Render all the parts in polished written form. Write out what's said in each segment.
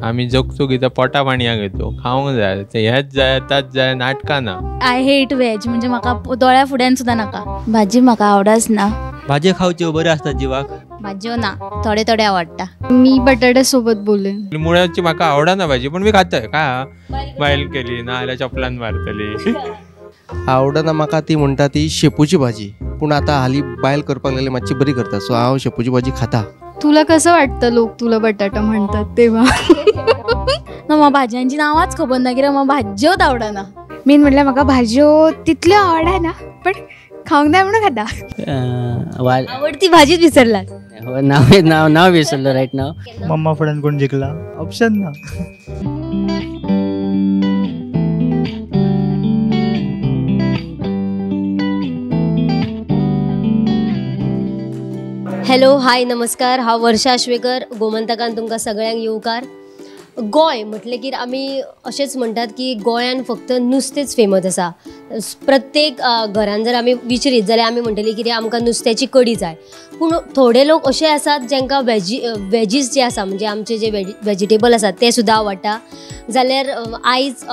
आम्ही जगतो की पोटा पाणयाक येतो, खावंक जाय, हेच जाय ताच जाय नाटकां ना. आय हेट वेज, म्हणजे म्हाका दोळ्या फुड्यान सुद्दां नाका. भाजी म्हाका आवडच ना. भाजी खावच्यो बऱ्यो असतात जिवाक. भाज्यो ना, थोडे थोडे आवडटा. मी बटाट्या सोबत बोलेन. मुळ्याची म्हाका आवडना भाजी, पण मी खातय का बायल केली ना जाल्यार चपलान मारतली. आवडना म्हाका ती म्हणटा ती शेपूची भाजी, पूण आतां हाली बायल करपाक लागली मातशी बरी करता, सो हांव शेपूची भाजी खाता. तुला कसं वाटतं लोक तुला बटाटा म्हणतात तेव्हा? ना म्हाका भाजयांची नांवांच खबर ना, कित्याक म्हाका भाज्योच आवडना. मेन म्हटल्यार म्हाका भाज्यो तितल्यो आवडना, पण खावंक जाय म्हणून खाता. आवडती भाजीच विसरलात. नाव विसरलो राईट नाव. मम्मा फुड्यान कोण जिंकला ऑप्शन ना. हॅलो, हाय, नमस्कार. हांव वर्षा आश्वेकर. गोमंतकान तुमकां सगळ्यांक येवकार. गोंय म्हटलें की आमी अशेंच म्हणटात की गोंयान फक्त नुस्तेंच फेमस आसा. प्रत्येक घरान जर आमी विचारीत जाल्यार आमी म्हणटली की आमकां नुस्त्याची कडी जाय. पूण थोडे लोक अशे आसात जांकां वेजीस जे आसा, म्हणजे आमचे जे वेजिटेबल आसात ते सुद्दां आवडटा. जाल्यार आयज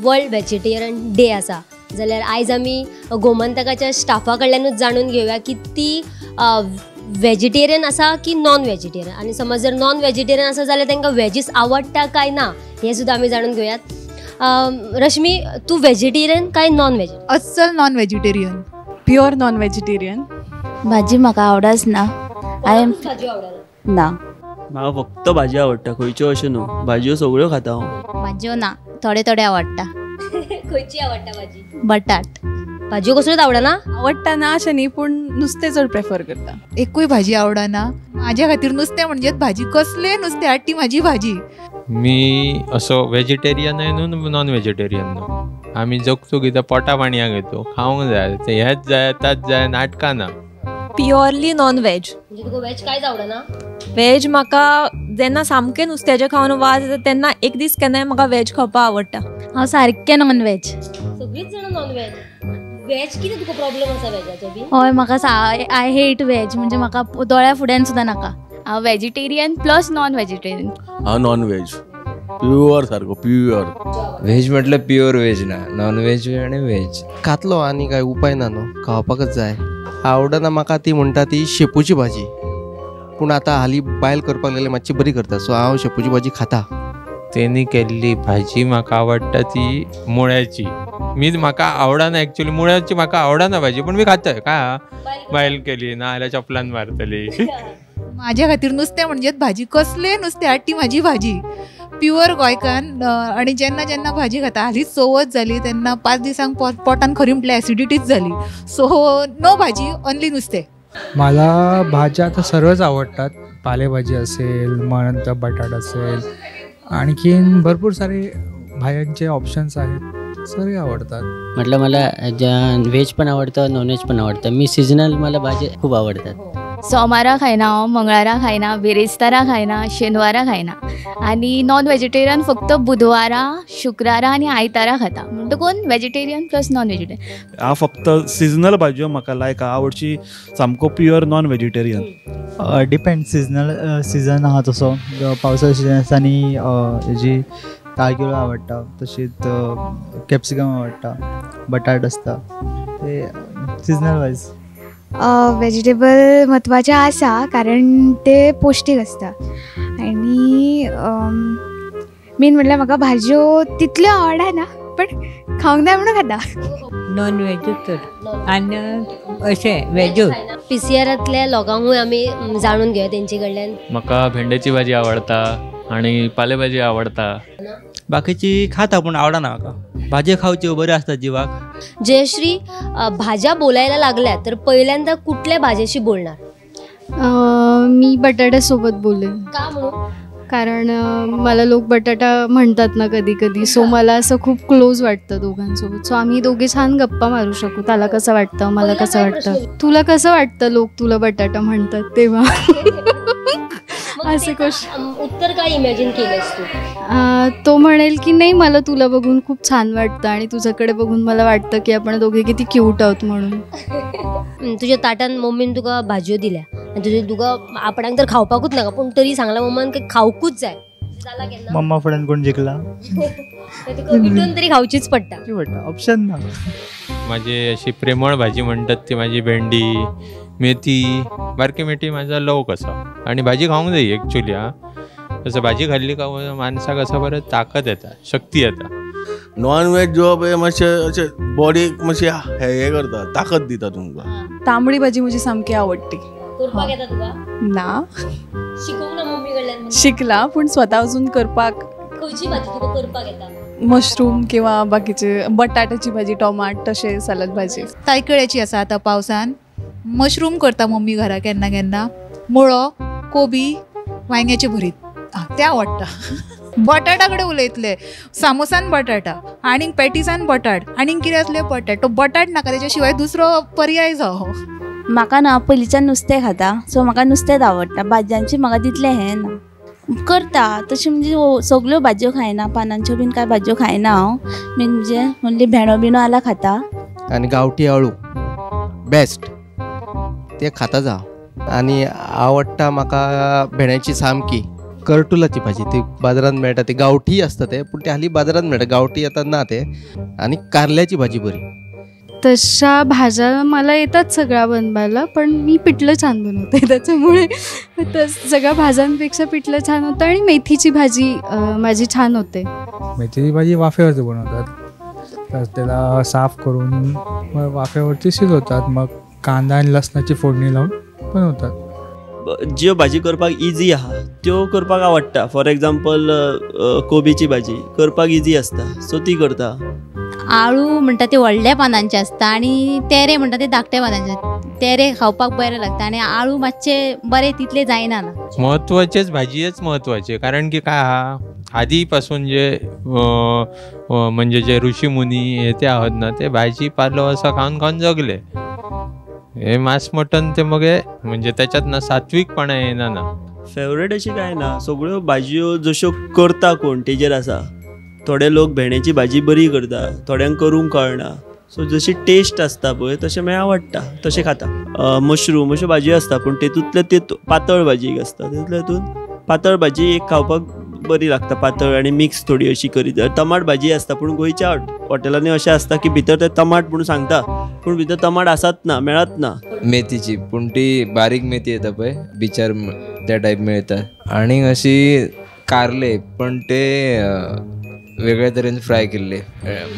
वर्ल्ड वेजिटेरियन डे आसा, जाल्यार आयज आमी गोमंतकाच्या स्टाफा कडल्यानूच जाणून घेवया की ती वेजिटेरियन आसा की नॉन वेजिटेरियन, आनी समज जर नॉन वेजिटेरियन आसा जाल्यार तांकां वेजीस आवडटा काय ना हें सुद्दां आमी जाणून घेवयात. रश्मी, तूं वेजिटेरियन काय नॉन वेजिटेरियन? अस्सल non vegetarian. Pure non vegetarian. भाजी म्हाका आवडच ना. आय एम भाजी आवडना ना. म्हाका फक्त भाजी आवडटा, खंयच्यो अश्यो न्हू. भाजयो सगळ्यो खाता हांव. भाज्यो ना, थोडे थोडे आवडटा. खंयची आवडटा भाजी? बटाट. भाजयो कसल्योच आवडना? आवडटा ना अशें न्ही, पूण नुस्तें चड प्रेफर करता. एकूय भाजी आवडना. म्हाज्या खातीर नुस्तें म्हणजेच भाजी. कसले नुस्तें हाड ती म्हाजी भाजी. मी असो वेजिटेरियनय न्हू नॉन वेजिटेरियन न्हू. आमी जगतो की पोटा पाणयाक येतो, खावंक जाय, हेच जाय ताच जाय नाटकां ना. Purely non veg. म्हणजे तुका वेज कांयच आवडना? वेज म्हाका जेन्ना सामकें नुस्त्याचें खावन वाज येता तेन्ना एक दीस केन्नाय म्हाका वेज खावपाक आवडटा. हांव सारकें नॉन वेज. सगळीच जाणां नॉन वेज. वेज कितें तुका प्रॉब्लेम आसा वेजाचो बी? हय, म्हाका आय हेट वेज, म्हणजे म्हाका दोळ्या फुड्यान सुद्दां नाका. हांव वेजिटेरियन प्लस नॉन वेजिटेरियन. हांव नॉन वेज, प्युअर सारको प्युअर. व्हेज म्हटल्यार प्युअर वेज ना, नॉन वेज आनी वेज. खातलो आनी काय उपाय ना न्हू, खावपाकच जाय. आवडना म्हाका ती म्हणटा ती शेपूची भाजी, पूण आतां हाली बायल करपाक लागली मातशी बरी करता, सो हांव शेपूची भाजी खाता. तेणी केल्ली भाजी म्हाका आवडटा ती मुळ्याची. म्हाका आवडना एक्चुअली मुळ्याची, म्हाका आवडना भाजी, पण मी खातय का बायल केली ना जाल्यार चपलान मारतली. म्हाज्या खातीर नुस्तें म्हणजेच भाजी. कसले नुस्तें हाड ती म्हाजी भाजी. प्युअर गोंयकान. आणि जेन्ना जेन्ना भाजी खाता, हालींच चवथ जाली तेन्ना 5 दिसांक पोटान खरी म्हटल्यार एसिडिटीच झाली. सो नो भाजी, ओन्ली नुस्तें. मला भाज्या आता सर्वच आवडतात. पालेभाजी असेल, मग बटाटा असेल, आणखीन भरपूर सारे भाज्यांचे ऑप्शन्स आहेत, सर्व आवडतात. म्हटलं मला व्हेज पण आवडतं, नॉनव्हेज पण आवडतं. मी सिजनल, मला भाजी खूप आवडतात. सोमारा खायना हांव, मंगळारा खायना, बिरेस्तारा खायना, शेनवारा खायना. आणि नॉन वेजिटेरियन फक्त बुधवारा, शुक्रारा आणि आयतारा खाता. म्हणटकून वेजिटेरियन प्लस नॉन वेजिटेरियन. हांव फक्त सिजनल भाज्यो म्हाका लायक आवडची, सामको pure non vegetarian. Depend, season आहा तसो. पावसाळ्या सिजन आसता आनी हेजी ताळकिळो आवडटा, तशीच कॅप्सिकम आवडटा, बटाट आसता, ते सिजनल वायज. वेजिटेबल म्हत्वाचे आसा, कारण ते पौष्टीक आसता. आनी मेन म्हटल्यार म्हाका भाज्यो तितल्यो आवडना, पण खावंक जाय म्हणून खाता. नॉन वेजूच तर, आनी अशें वेजूच. पीसीआरांतल्या लोकांकूय आमी जाणून घेवया तेंचे कडल्यान. म्हाका भेंड्याची भाजी आवडटा आणि पालेभाजी आवडटा. बाकीची खाता पूण आवडना म्हाका. भाज्यो खावच्यो बऱ्यो असतात जिवाक. जयश्री, भाज्या बोलायला लागल्या तर पहिल्यांदा कुठल्या भाज्याशी बोलणार? मी बटाट्यासोबत बोलेन. का म्हणून? कारण मला लोक बटाटा म्हणतात ना कधी कधी, सो मला असं खूप क्लोज वाटतं दोघांसोबत. सो आम्ही दोघे छान गप्पा मारू शकू. त्याला कसं वाटतं, मला कसं वाटतं. तुला कसं वाटतं लोक तुला बटाटा म्हणतात तेव्हा? असे उत्तर काय इमॅजिन केलंस तू? तो म्हणेल की नाही, मला तुला बघून खूप छान वाटतं आणि तुझ्याकडे बघून मला वाटतं की आपण दोघे किती क्यूट आहोत म्हणून. तुझ्या ताटान मम्मीन तुका भाज्यो दिल्या आणि तुका आपणाक तर खावपाकूच नाका, पण तरी सांगला मम्मान की खावकूच जाय, जाला केन्ना मम्मा फुड्यान कोण जिंकला तुका विटून तरी खावचीच पडटा ऑप्शन ना. माझी अशी प्रेमळ भाजी म्हणतात ती माझी भेंडी, मेथी, बारकी मेथी माझा लव कसा. आणि भाजी खाऊंक जाई ॲक्च्युली. तसं भाजी खाल्ली का माणसाक असं बरं ताकद येता, शक्ती येता. नॉन व्हेज जो पळय मातशें अशें बॉडीक मातशें हे करता, ताकद दिता तुमकां. तांबडी भाजी म्हजी सामकी आवडटी. करपाक येता तुका? ना, शिकूंक ना मम्मी कडल्यान? शिकला पूण स्वता अजून करपाक. खंयची भाजी तुका करपाक येता? मशरूम किंवा बाकीचे बटाट्याची भाजी, टोमाट तशें सलाद भाजी. तायकळ्याची आसा आतां पावसान. मशरूम करता मम्मी घरा केन्ना केन्ना. मुळो, कोबी, वांयग्याचे भरीत, तें आवडटा. बटाटा कडेन उलयतले, सामोसान बटाटा, आनीक पॅटिसान बटाट, आनीक कितें असले बटाट. तो बटाट नाका, तेच्या शिवाय दुसरो पर्याय जावो. म्हाका ना पयलींच्यान नुस्तें खाता, सो म्हाका नुस्तेंच आवडटा. भाजयांची म्हाका तितलें हें ना. करता तशें म्हणजे सगल्यो भाजयो खायना, पानांच्यो बीन कांय भाजयो खायना हांव. मेन म्हणजे ओन्ली भेंडो बिणो आला खाता. आणि गावठी आळू बेस्ट, ते खाता जा. आणि आवडटा म्हाका भेंड्याची सामकी करटुलाची भाजी. ती बाजारात मेळटा, ती गावठी असता ते, पूण ते हाली बाजारात मेळटा, गावठी आता ना ते. आणि कारल्याची भाजी बरी. तशा भाज्या मला येतात सगळ्या बनवायला, पण मी पिठलं छान बनवते त्याच्यामुळे सगळ्या भाज्यांपेक्षा पिठलं छान होतं. आणि मेथीची भाजी माझी छान होते. मेथीची भाजी वाफेवरती बनवतात. तर त्याला साफ करून मग वाफेवरती शिजवतात, मग कांदा आणि लसणाची फोडणी लावून बनवतात. ज्यो भाजी करपाक इजी आहा त्यो करपाक आवडटा. फॉर एग्जाम्पल कोबीची भाजी करपाक इजी आसता, सो ती करता. आळू म्हणटा ते व्हडल्या पानांचे असता आणि तेरे म्हणटा ते धाकट्या पानांचे. तेरे खावपाक बरे लागता आणि आळू मातशे बरे तितले जायना ना. महत्वाचेच भाजयेच महत्वाचे. कारण की काय हा आधीपासून जे म्हणजे जे ऋषीमुनी हे ते आहोत ना, ते भाजी पालो असं खाऊन खाऊन जगले. हे मांस मटन ते मग म्हणजे त्याच्यात ना सात्विकपणा येना ना. फेवरेट अशी काय ना, सगळ्यो भाजयो जश्यो करता कोण तेजेर आसा. थोडे लोक भेंड्याची भाजी बरी करता, थोड्यांक करूंक कळना. सो जशी टेस्ट आसता पळय तशें मागीर आवडटा, तशें खाता. मशरूम अश्यो भाजयो आसता, पूण तेतूंतले ते पातळ भाजी एक आसता, तितून पातळ भाजी एक खावपाक बरी लागता, पातळ आनी मिक्स थोडी अशी करीत. टमाट भाजी आसता, पूण गोंयच्या हॉटेलांनी अशें आसता की भितर ते टमाट म्हणून सांगता, पूण भितर टमाट आसात ना, मेळत ना. मेथीची, पूण ती बारीक मेथी येता पळय बिचार, त्या टायप मेळटा. आनी अशी कारले, पण ते वेगळ्या तरेन फ्राय केल्ले.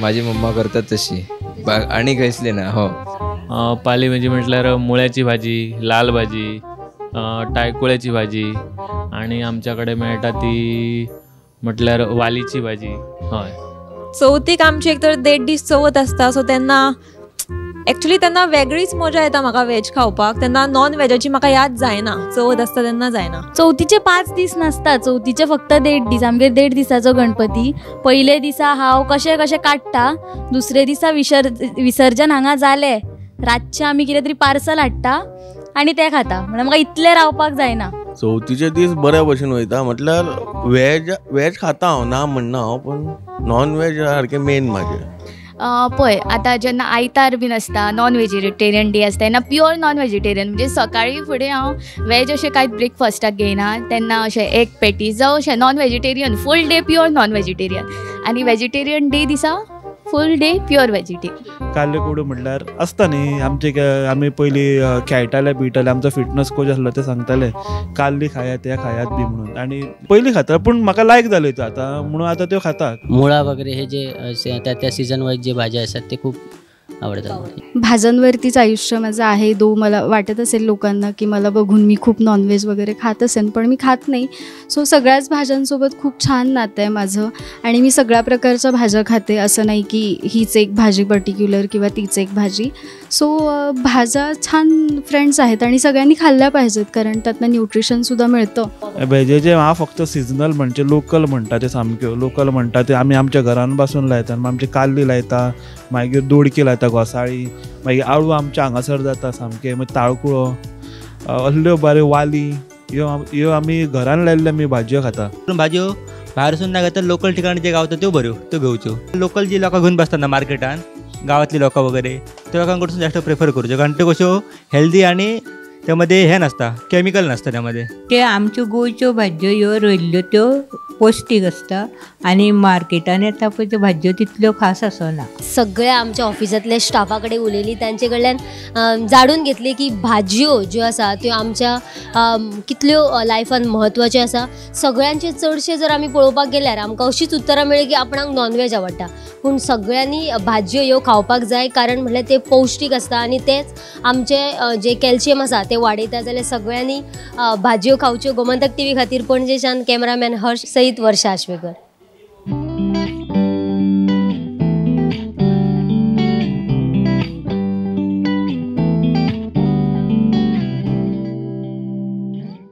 माझी मम्मा करतात तशी. आनी कसली ना. हो, पाली भाजी म्हटल्यार मुळ्याची भाजी, लाल भाजी, टायकुळ्याची भाजी, आणि आमच्याकडे मेळटा ती म्हटल्यार वालीची भाजी. हय, चवथीक आमची एक तर 1.5 दीस चवथ आसता, सो तेन्ना एक्चुअली तेन्ना वेगळीच मजा येता म्हाका वेज खावपाक. तेन्ना नॉन वेजाची म्हाका याद जायना. चवथ आसता तेन्ना जायना. चवथीचे 5 दीस नासता, चवथीचे फक्त 1.5 दीस. आमगेर 1.5 दिसाचो गणपती. पयले दिसा हांव कशें कशें काडटा, दुसरे दिसा विसर्जन हांगा जालें रातचें आमी कितें तरी पार्सल हाडटा आनी तें खाता. म्हणल्यार म्हाका इतलें रावपाक जायना. चवथीचे दीस बऱ्या भशेन वयता. म्हटल्यार वेज खाता हांव, ना म्हणना हांव, पण नॉन वेज सारकें मेन म्हाजें. पळय आतां जेन्ना आयतार बीन आसता, नॉन वेजिटेरियन डे आसता, तेन्ना प्युअर नॉन वेजिटेरियन म्हणजे सकाळी फुडें हांव वेज अशें कांयच ब्रेकफास्टाक घेयना. तेन्ना अशें एग पॅटीस जावं अशें non vegetarian full day pure non vegetarian. आनी वेजिटेरियन डे दिसा फूल डे प्युअर वेजिटेरियन. काल्ले कोडू म्हटल्यार आसता न्ही आमचे. आमी पयलीं खेळटाले बिळटाले, आमचो फिटनस कोच आसलो ते सांगताले काल्ली खायात, ते खायात बी म्हणून. आनी पयलीं खाता, पूण म्हाका लायक जाल्यो त्यो आतां, म्हणून आतां त्यो खाता. मुळा वगैरे हे जे त्या सीझन वाईज जे भाज्या असतात ते खूप आवडतात. भाज्यांवरतीच आयुष्य माझं आहे. मला वाटत असेल लोकांना की मला बघून मी खूप नॉनव्हेज वगैरे खात असेल, पण मी खात नाही. सो सगळ्याच भाज्यांसोबत खूप छान नातं आहे माझं. आणि मी सगळ्या प्रकारच्या भाज्या खाते. असं नाही की हीच एक भाजी पर्टिक्युलर किंवा तीच एक भाजी. सो भाज्या छान फ्रेंड्स आहेत आणि सगळ्यांनी खाल्ल्या पाहिजेत, कारण त्यातनं न्यूट्रिशनसुद्धा मिळतं. वेजेचे हांव फक्त सिजनल म्हणजे लोकल म्हणटा ते सामक्यो. लोकल म्हणटा ते आमी आमच्या घरान बसून लायतात. आमची काल्ली लायता, मागीर दोडकी लायता, घोसाळी, मागीर आळू आमच्या हांगासर जाता सामके, मागीर ताळकुळो, असल्यो बऱ्यो वाली, ह्यो आमी घरान लायिल्ल्यो आमी भाजयो खाता. भाजयो भायरसून ना घेता लोकल ठिकाणी जे गावता त्यो बऱ्यो, त्यो घेवच्यो. लोकल जी लोकां घेवन बसतात ना मार्केटान, गांवांतली लोकां वगैरे, त्या लोकांकडसून जास्त प्रेफर करच्यो, कारण त्यो कश्यो हेल्दी आणि त्यामध्ये हे नसता, केमिकल नसतं त्यामध्ये. ते आमच्यो गोंयच्यो भाज्यो ह्यो रोयल्ल्यो त्यो पौश्टीक आसता आनी मार्केटान येता पळय त्यो भाज्यो तितल्यो खास आसना. सगळ्या आमच्या ऑफिसांतल्या स्टाफा कडेन उलयली, तांचे कडल्यान जाणून घेतली की भाजयो ज्यो आसा त्यो आमच्या कितल्यो लायफान म्हत्वाच्यो आसा. सगळ्यांचे चडशे जर आमी पळोवपाक गेल्यार आमकां अशीच उतरां मेळ्ळी की आपणाक नॉनवेज आवडटा, पूण सगळ्यांनी भाजयो ह्यो खावपाक जाय, कारण म्हळ्यार ते पौश्टीक आसता आनी तेच आमचे जे कॅल्शियम आसा ते वाडयता. जाल्यार सगळ्यांनी भाजयो खावच्यो. गोमंतक TV खातीर पणजेच्यान कॅमेरामॅन हर्ष सयत वर्षा आश्वेकर.